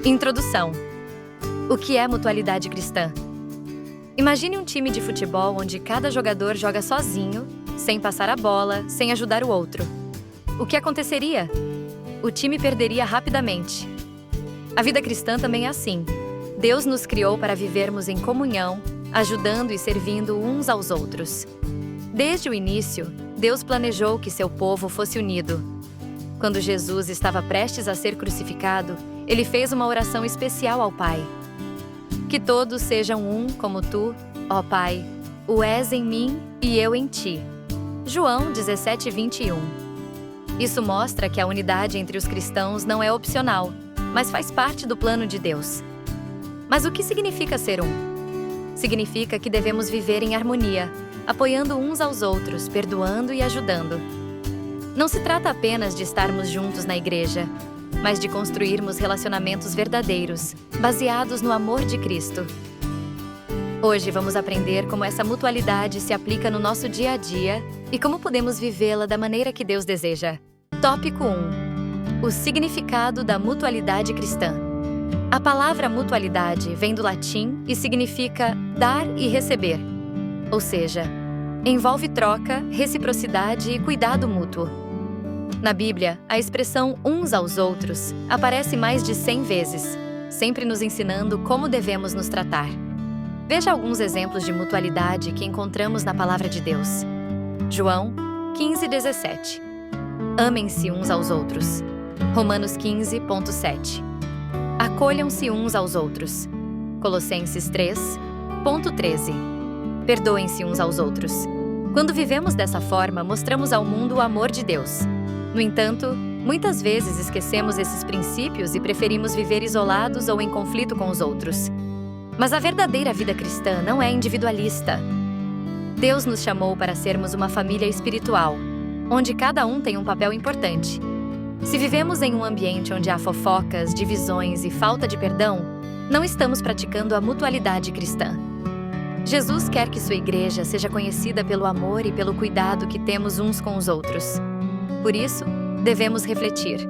Introdução. O que é mutualidade cristã? Imagine um time de futebol onde cada jogador joga sozinho, sem passar a bola, sem ajudar o outro. O que aconteceria? O time perderia rapidamente. A vida cristã também é assim. Deus nos criou para vivermos em comunhão, ajudando e servindo uns aos outros. Desde o início, Deus planejou que seu povo fosse unido. Quando Jesus estava prestes a ser crucificado, ele fez uma oração especial ao Pai. Que todos sejam um como tu, ó Pai, o és em mim e eu em ti. João 17:21. Isso mostra que a unidade entre os cristãos não é opcional, mas faz parte do plano de Deus. Mas o que significa ser um? Significa que devemos viver em harmonia, apoiando uns aos outros, perdoando e ajudando. Não se trata apenas de estarmos juntos na igreja, mas de construirmos relacionamentos verdadeiros, baseados no amor de Cristo. Hoje vamos aprender como essa mutualidade se aplica no nosso dia a dia e como podemos vivê-la da maneira que Deus deseja. Tópico 1. O significado da mutualidade cristã. A palavra mutualidade vem do latim e significa dar e receber, ou seja, envolve troca, reciprocidade e cuidado mútuo. Na Bíblia, a expressão uns aos outros aparece mais de 100 vezes, sempre nos ensinando como devemos nos tratar. Veja alguns exemplos de mutualidade que encontramos na Palavra de Deus. João 15:17. Amem-se uns aos outros. Romanos 15:7. Acolham-se uns aos outros. Colossenses 3:13. Perdoem-se uns aos outros. Quando vivemos dessa forma, mostramos ao mundo o amor de Deus. No entanto, muitas vezes esquecemos esses princípios e preferimos viver isolados ou em conflito com os outros. Mas a verdadeira vida cristã não é individualista. Deus nos chamou para sermos uma família espiritual, onde cada um tem um papel importante. Se vivemos em um ambiente onde há fofocas, divisões e falta de perdão, não estamos praticando a mutualidade cristã. Jesus quer que sua igreja seja conhecida pelo amor e pelo cuidado que temos uns com os outros. Por isso, devemos refletir.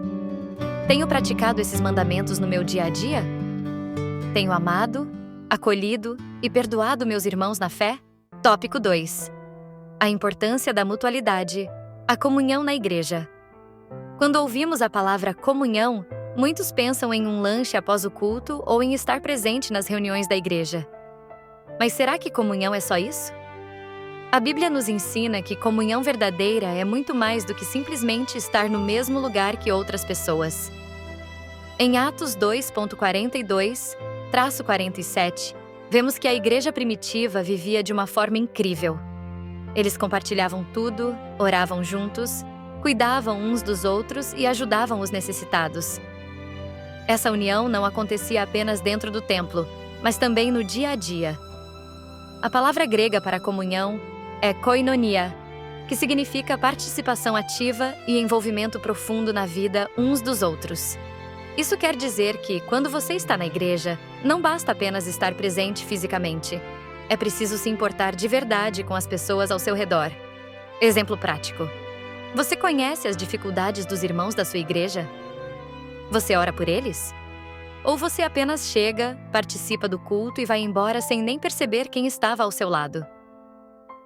Tenho praticado esses mandamentos no meu dia a dia? Tenho amado, acolhido e perdoado meus irmãos na fé? Tópico 2. A importância da mutualidade, a comunhão na igreja. Quando ouvimos a palavra comunhão, muitos pensam em um lanche após o culto ou em estar presente nas reuniões da igreja. Mas será que comunhão é só isso? A Bíblia nos ensina que comunhão verdadeira é muito mais do que simplesmente estar no mesmo lugar que outras pessoas. Em Atos 2:42-47, vemos que a igreja primitiva vivia de uma forma incrível. Eles compartilhavam tudo, oravam juntos, cuidavam uns dos outros e ajudavam os necessitados. Essa união não acontecia apenas dentro do templo, mas também no dia a dia. A palavra grega para comunhão é koinonia, que significa participação ativa e envolvimento profundo na vida uns dos outros. Isso quer dizer que, quando você está na igreja, não basta apenas estar presente fisicamente. É preciso se importar de verdade com as pessoas ao seu redor. Exemplo prático. Você conhece as dificuldades dos irmãos da sua igreja? Você ora por eles? Ou você apenas chega, participa do culto e vai embora sem nem perceber quem estava ao seu lado?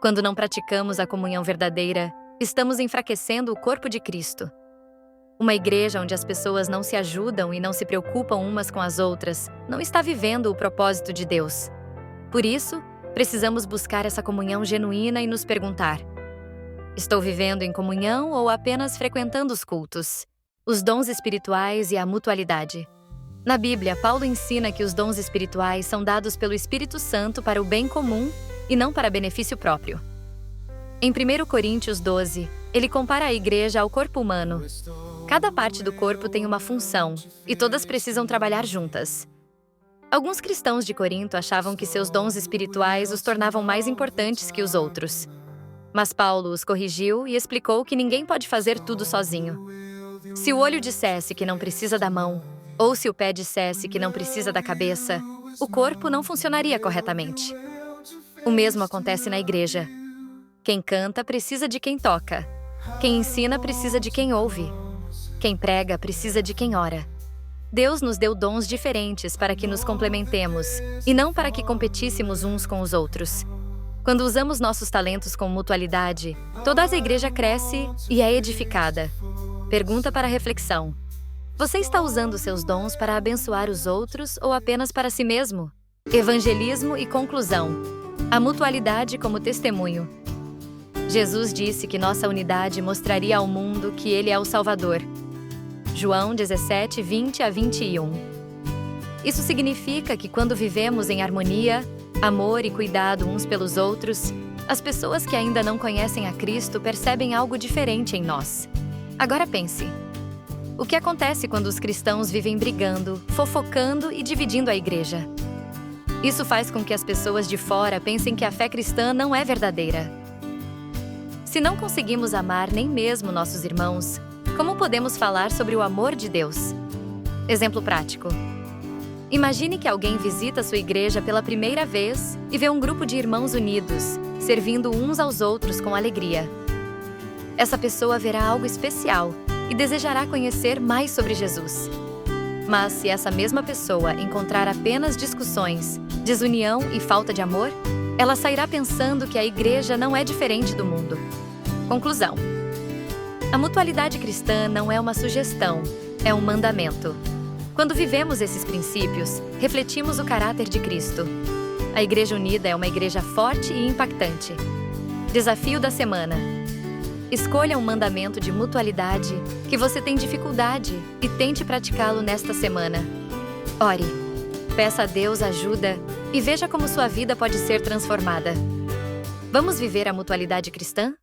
Quando não praticamos a comunhão verdadeira, estamos enfraquecendo o corpo de Cristo. Uma igreja onde as pessoas não se ajudam e não se preocupam umas com as outras não está vivendo o propósito de Deus. Por isso, precisamos buscar essa comunhão genuína e nos perguntar: estou vivendo em comunhão ou apenas frequentando os cultos? Os dons espirituais e a mutualidade. Na Bíblia, Paulo ensina que os dons espirituais são dados pelo Espírito Santo para o bem comum e não para benefício próprio. Em 1 Coríntios 12, ele compara a igreja ao corpo humano. Cada parte do corpo tem uma função, e todas precisam trabalhar juntas. Alguns cristãos de Corinto achavam que seus dons espirituais os tornavam mais importantes que os outros. Mas Paulo os corrigiu e explicou que ninguém pode fazer tudo sozinho. Se o olho dissesse que não precisa da mão, ou se o pé dissesse que não precisa da cabeça, o corpo não funcionaria corretamente. O mesmo acontece na igreja. Quem canta precisa de quem toca. Quem ensina precisa de quem ouve. Quem prega precisa de quem ora. Deus nos deu dons diferentes para que nos complementemos, e não para que competíssemos uns com os outros. Quando usamos nossos talentos com mutualidade, toda a igreja cresce e é edificada. Pergunta para reflexão: você está usando seus dons para abençoar os outros ou apenas para si mesmo? Evangelismo e conclusão. A mutualidade como testemunho. Jesus disse que nossa unidade mostraria ao mundo que Ele é o Salvador. João 17, 20 a 21. Isso significa que quando vivemos em harmonia, amor e cuidado uns pelos outros, as pessoas que ainda não conhecem a Cristo percebem algo diferente em nós. Agora pense: o que acontece quando os cristãos vivem brigando, fofocando e dividindo a igreja? Isso faz com que as pessoas de fora pensem que a fé cristã não é verdadeira. Se não conseguimos amar nem mesmo nossos irmãos, como podemos falar sobre o amor de Deus? Exemplo prático. Imagine que alguém visita sua igreja pela primeira vez e vê um grupo de irmãos unidos, servindo uns aos outros com alegria. Essa pessoa verá algo especial e desejará conhecer mais sobre Jesus. Mas se essa mesma pessoa encontrar apenas discussões, desunião e falta de amor, ela sairá pensando que a igreja não é diferente do mundo. Conclusão. A mutualidade cristã não é uma sugestão, é um mandamento. Quando vivemos esses princípios, refletimos o caráter de Cristo. A Igreja Unida é uma igreja forte e impactante. Desafio da semana. Escolha um mandamento de mutualidade que você tem dificuldade e tente praticá-lo nesta semana. Ore, peça a Deus ajuda e veja como sua vida pode ser transformada. Vamos viver a mutualidade cristã?